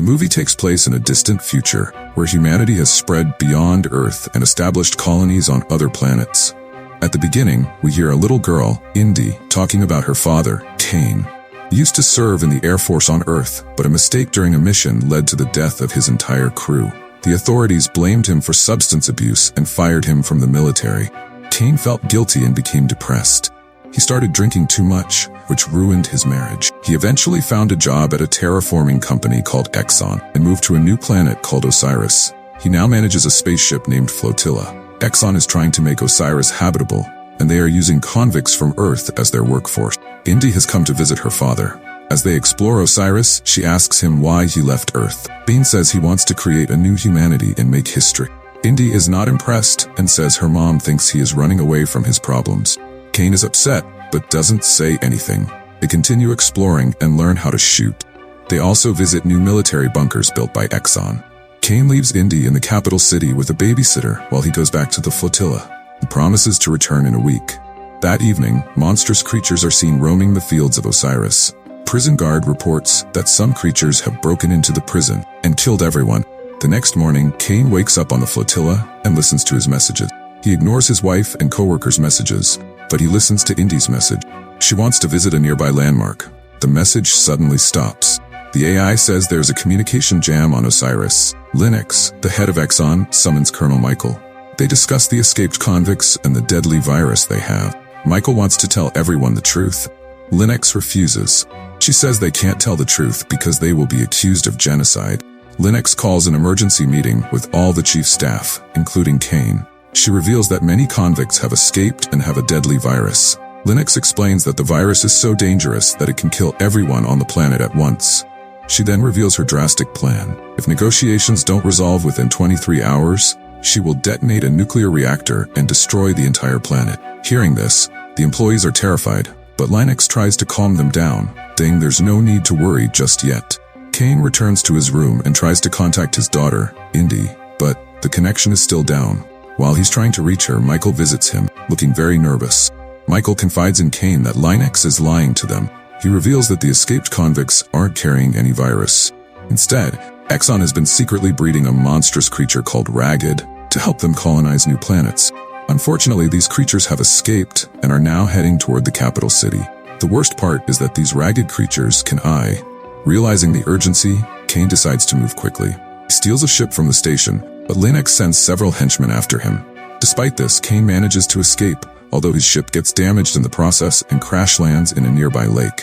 The movie takes place in a distant future where humanity has spread beyond Earth and established colonies on other planets. At the beginning, we hear a little girl, Indy, talking about her father, Cain. He used to serve in the Air Force on Earth, but a mistake during a mission led to the death of his entire crew. The authorities blamed him for substance abuse and fired him from the military. Cain felt guilty and became depressed. He started drinking too much, which ruined his marriage. He eventually found a job at a terraforming company called Exxon and moved to a new planet called Osiris. He now manages a spaceship named Flotilla. Exxon is trying to make Osiris habitable, and they are using convicts from Earth as their workforce. Indy has come to visit her father. As they explore Osiris, she asks him why he left Earth. Cain says he wants to create a new humanity and make history. Indy is not impressed and says her mom thinks he is running away from his problems. Cain is upset, but doesn't say anything. They continue exploring and learn how to shoot. They also visit new military bunkers built by Exxon. Cain leaves Indy in the capital city with a babysitter while he goes back to the flotilla and promises to return in a week. That evening, monstrous creatures are seen roaming the fields of Osiris. Prison guard reports that some creatures have broken into the prison and killed everyone. The next morning, Cain wakes up on the flotilla and listens to his messages. He ignores his wife and co-workers' messages, but he listens to Indy's message. She wants to visit a nearby landmark. The message suddenly stops. The AI says there's a communication jam on Osiris. Linux, the head of Exxon, summons Colonel Michael. They discuss the escaped convicts and the deadly virus they have. Michael wants to tell everyone the truth. Linux refuses. She says they can't tell the truth because they will be accused of genocide. Linux calls an emergency meeting with all the chief staff, including Cain. She reveals that many convicts have escaped and have a deadly virus. Linux explains that the virus is so dangerous that it can kill everyone on the planet at once. She then reveals her drastic plan. If negotiations don't resolve within 23 hours, she will detonate a nuclear reactor and destroy the entire planet. Hearing this, the employees are terrified, but Linux tries to calm them down, saying there's no need to worry just yet. Cain returns to his room and tries to contact his daughter, Indy, but the connection is still down. While he's trying to reach her, Michael visits him, looking very nervous. Michael confides in Cain that Linux is lying to them. He reveals that the escaped convicts aren't carrying any virus. Instead, Exxon has been secretly breeding a monstrous creature called Ragged to help them colonize new planets. Unfortunately, these creatures have escaped and are now heading toward the capital city. The worst part is that these ragged creatures can eye. Realizing the urgency, Cain decides to move quickly. He steals a ship from the station, but Linux sends several henchmen after him. Despite this, Cain manages to escape, although his ship gets damaged in the process and crash lands in a nearby lake.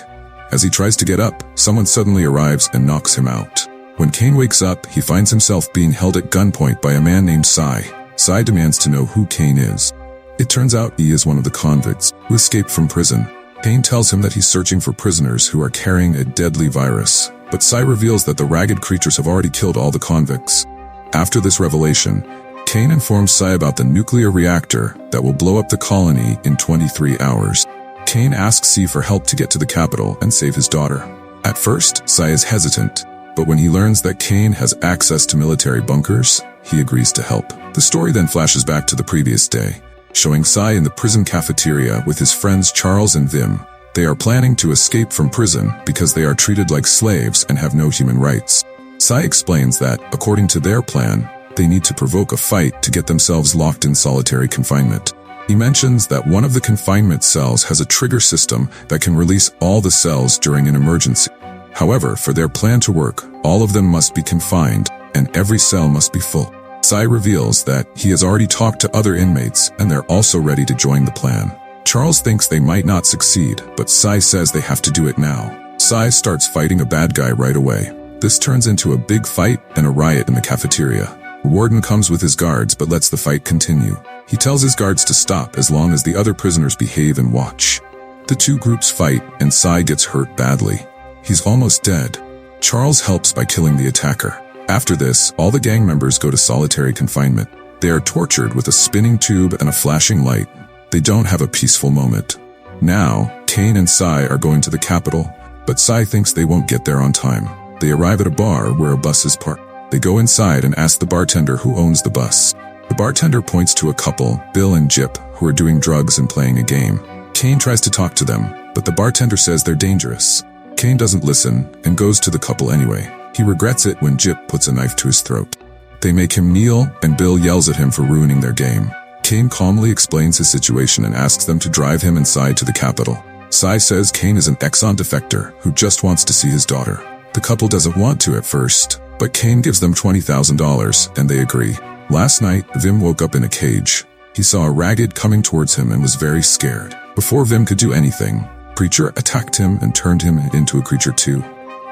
As he tries to get up, someone suddenly arrives and knocks him out. When Cain wakes up, he finds himself being held at gunpoint by a man named Sai. Sai demands to know who Cain is. It turns out he is one of the convicts who escaped from prison. Cain tells him that he's searching for prisoners who are carrying a deadly virus, but Sai reveals that the ragged creatures have already killed all the convicts. After this revelation, Cain informs Sai about the nuclear reactor that will blow up the colony in 23 hours. Cain asks Sai for help to get to the capital and save his daughter. At first, Sai is hesitant, but when he learns that Cain has access to military bunkers, he agrees to help. The story then flashes back to the previous day, showing Sai in the prison cafeteria with his friends Charles and Vim. They are planning to escape from prison because they are treated like slaves and have no human rights. Sai explains that, according to their plan, they need to provoke a fight to get themselves locked in solitary confinement. He mentions that one of the confinement cells has a trigger system that can release all the cells during an emergency. However, for their plan to work, all of them must be confined, and every cell must be full. Sai reveals that he has already talked to other inmates, and they're also ready to join the plan. Charles thinks they might not succeed, but Sai says they have to do it now. Sai starts fighting a bad guy right away. This turns into a big fight and a riot in the cafeteria. The warden comes with his guards but lets the fight continue. He tells his guards to stop as long as the other prisoners behave and watch. The two groups fight and Sai gets hurt badly. He's almost dead. Charles helps by killing the attacker. After this, all the gang members go to solitary confinement. They are tortured with a spinning tube and a flashing light. They don't have a peaceful moment. Now, Cain and Sai are going to the capital, but Sai thinks they won't get there on time. They arrive at a bar where a bus is parked. They go inside and ask the bartender who owns the bus. The bartender points to a couple, Bill and Jip, who are doing drugs and playing a game. Cain tries to talk to them, but the bartender says they're dangerous. Cain doesn't listen and goes to the couple anyway. He regrets it when Jip puts a knife to his throat. They make him kneel, and Bill yells at him for ruining their game. Kane calmly explains his situation and asks them to drive him inside to the capital. Sai says Kane is an Exxon defector who just wants to see his daughter. The couple doesn't want to at first, but Kane gives them $20,000 and they agree. Last night, Vim woke up in a cage. He saw a ragged coming towards him and was very scared. Before Vim could do anything, Preacher attacked him and turned him into a creature too.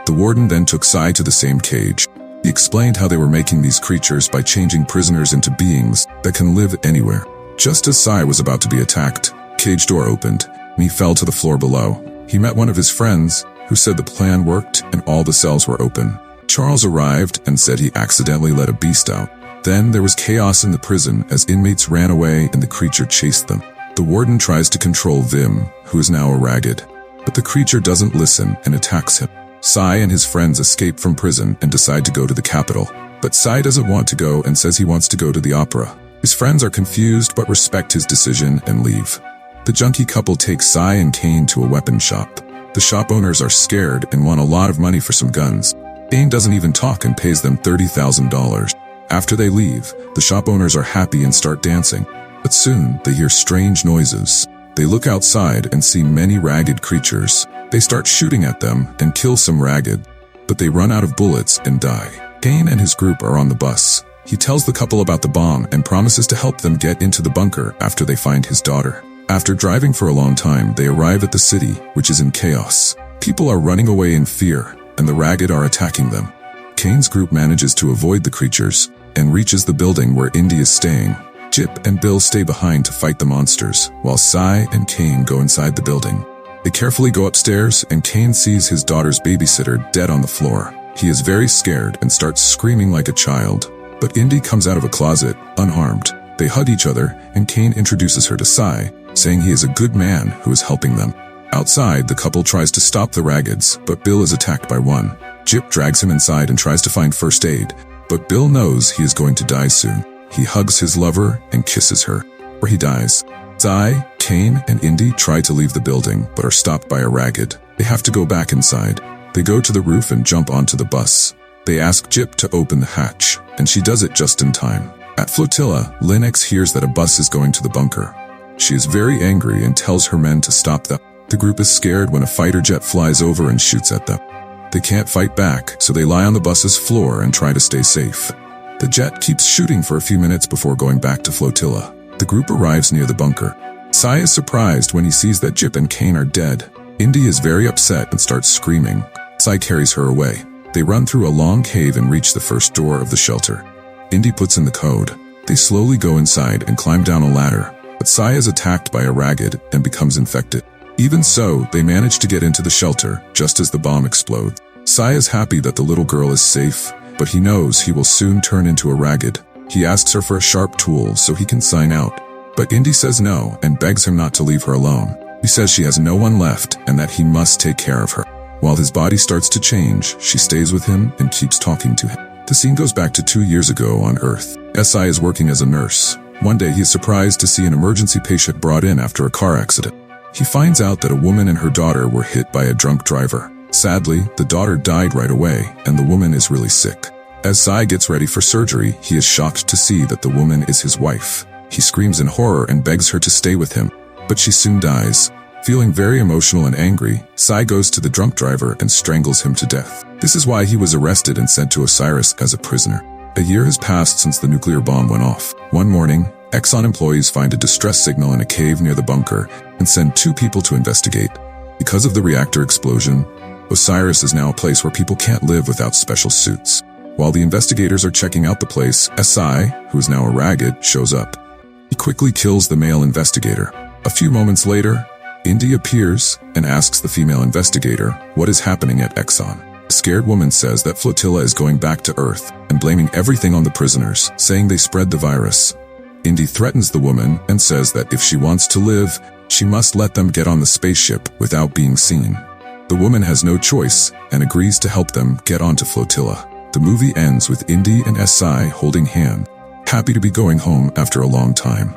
The warden then took Sai to the same cage. He explained how they were making these creatures by changing prisoners into beings that can live anywhere. Just as Sai was about to be attacked, cage door opened, and he fell to the floor below. He met one of his friends, who said the plan worked and all the cells were open. Charles arrived and said he accidentally let a beast out. Then there was chaos in the prison as inmates ran away and the creature chased them. The warden tries to control Vim, who is now a ragged, but the creature doesn't listen and attacks him. Sai and his friends escape from prison and decide to go to the capital, but Sai doesn't want to go and says he wants to go to the opera. His friends are confused but respect his decision and leave. The junkie couple takes Sai and Kane to a weapon shop. The shop owners are scared and want a lot of money for some guns. Kane doesn't even talk and pays them $30,000. After they leave, the shop owners are happy and start dancing. But soon, they hear strange noises. They look outside and see many ragged creatures. They start shooting at them and kill some ragged, but they run out of bullets and die. Kane and his group are on the bus. He tells the couple about the bomb and promises to help them get into the bunker after they find his daughter. After driving for a long time, they arrive at the city, which is in chaos. People are running away in fear, and the ragged are attacking them. Kane's group manages to avoid the creatures and reaches the building where Indy is staying. Jip and Bill stay behind to fight the monsters, while Sai and Kane go inside the building. They carefully go upstairs, and Kane sees his daughter's babysitter dead on the floor. He is very scared and starts screaming like a child, but Indy comes out of a closet, unharmed. They hug each other, and Kane introduces her to Sai, saying he is a good man who is helping them. Outside, the couple tries to stop the raggeds, but Bill is attacked by one. Jip drags him inside and tries to find first aid, but Bill knows he is going to die soon. He hugs his lover and kisses her, where he dies. Sai, Kane, and Indy try to leave the building, but are stopped by a ragged. They have to go back inside. They go to the roof and jump onto the bus. They ask Jip to open the hatch, and she does it just in time. At Flotilla, Linux hears that a bus is going to the bunker. She is very angry and tells her men to stop them. The group is scared when a fighter jet flies over and shoots at them. They can't fight back, so they lie on the bus's floor and try to stay safe. The jet keeps shooting for a few minutes before going back to Flotilla. The group arrives near the bunker. Sai is surprised when he sees that Jip and Kane are dead. Indy is very upset and starts screaming. Sai carries her away. They run through a long cave and reach the first door of the shelter. Indy puts in the code. They slowly go inside and climb down a ladder, but Sai is attacked by a ragged and becomes infected. Even so, they manage to get into the shelter just as the bomb explodes. Sai is happy that the little girl is safe, but he knows he will soon turn into a ragged. He asks her for a sharp tool so he can sign out, but Indy says no and begs him not to leave her alone. He says she has no one left and that he must take care of her. While his body starts to change, she stays with him and keeps talking to him. The scene goes back to 2 years ago on Earth. SI is working as a nurse. One day he is surprised to see an emergency patient brought in after a car accident. He finds out that a woman and her daughter were hit by a drunk driver. Sadly, the daughter died right away, and the woman is really sick. As Sai gets ready for surgery, he is shocked to see that the woman is his wife. He screams in horror and begs her to stay with him, but she soon dies. Feeling very emotional and angry, Sai goes to the drunk driver and strangles him to death. This is why he was arrested and sent to Osiris as a prisoner. A year has passed since the nuclear bomb went off. One morning, Exxon employees find a distress signal in a cave near the bunker and send 2 people to investigate. Because of the reactor explosion, Osiris is now a place where people can't live without special suits. While the investigators are checking out the place, SI, who is now a ragged, shows up. He quickly kills the male investigator. A few moments later, Indy appears and asks the female investigator what is happening at Exxon. A scared woman says that Flotilla is going back to Earth and blaming everything on the prisoners, saying they spread the virus. Indy threatens the woman and says that if she wants to live, she must let them get on the spaceship without being seen. The woman has no choice and agrees to help them get onto Flotilla. The movie ends with Indy and SI holding hands, happy to be going home after a long time.